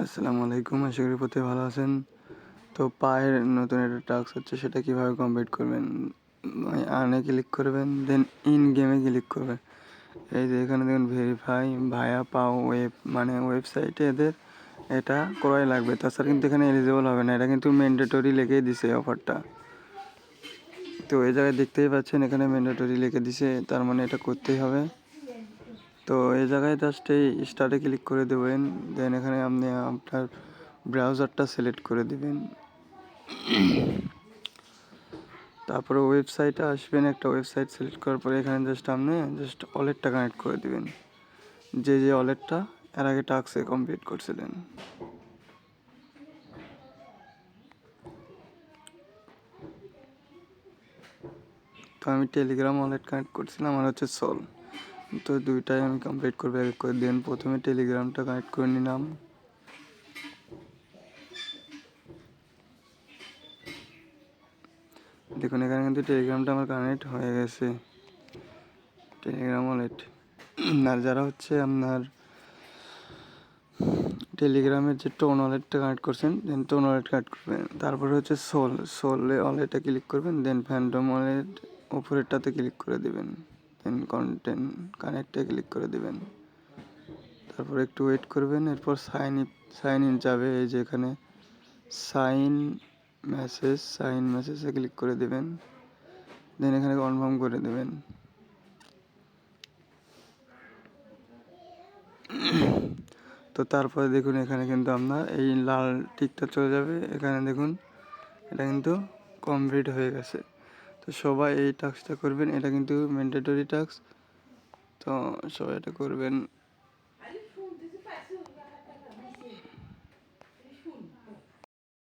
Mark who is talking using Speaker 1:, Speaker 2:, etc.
Speaker 1: আসসালামু আলাইকুম, আশা করি প্রত্যেকে ভালো আছেন। তো পায়ের নতুন একটা টাস্ক হচ্ছে, সেটা কিভাবে কমপ্লিট করবেন। আর্নে ক্লিক করবেন, দেন ইন গেমে ক্লিক করবেন। এই যে এখানে দেখুন ভেরিফাই ভায়া পাও ওয়েব, মানে ওয়েবসাইটে এদের এটা করাই লাগবে, তাছাড়া কিন্তু এখানে এলিজিবল হবে না। এটা কিন্তু ম্যান্ডেটরি লিখেই দিছে অফারটা। তো এই জায়গায় দেখতেই পাচ্ছেন এখানে ম্যান্ডেটরি লিখে দিছে, তার মানে এটা করতেই হবে। তো এই জায়গায় জাস্ট এই স্টার্টে ক্লিক করে দেবেন, দেন এখানে আপনি আপনার ব্রাউজারটা সিলেক্ট করে দিবেন। তারপরে ওয়েবসাইটে আসবেন, একটা ওয়েবসাইট সিলেক্ট করার পরে এখানে আপনি ওয়ালেটটা কানেক্ট করে দিবেন, যে ওয়ালেটটা এর আগে টাস্কে কমপ্লিট করছিলেন। তো আমি টেলিগ্রাম ওয়ালেট কানেক্ট করছিলাম, আমার হচ্ছে সোল। তো দুইটাই আমি কমপ্লিট করবো এক করে দিন। প্রথমে টেলিগ্রামটা কানেক্ট করে নিলাম। দেখুন এখানে কিন্তু টেলিগ্রামটা আমার কানেক্ট হয়ে গেছে, টেলিগ্রাম ওয়ালেট। আর যারা হচ্ছে আপনার টেলিগ্রামের যে টোন ওয়ালেটটা কানেক্ট করছেন, দেন টোন ওয়ালেট কানেক্ট করবেন। তারপরে হচ্ছে সোলে ওয়ালেটে ক্লিক করবেন, দেন ফ্যান্টম ওয়ালেট উপরেরটাতে ক্লিক করে দিবেন, দেন কন্টেন্ট কানেক্টে ক্লিক করে দিবেন। তারপর একটু ওয়েট করবেন, এরপর সাইন ইন যাবে। এই যে এখানে সাইন মেসেজে ক্লিক করে দিবেন, দেন এখানে কনফার্ম করে দেবেন। তো তারপরে দেখুন এখানে কিন্তু আপনার এই লাল টিকটা চলে যাবে। এখানে দেখুন এটা কিন্তু কমপ্লিট হয়ে গেছে। তো সবাই এই টাস্কটা করবেন, এটা কিন্তু ম্যান্ডেটরি টাস্ক, তো সবাই এটা করবেন।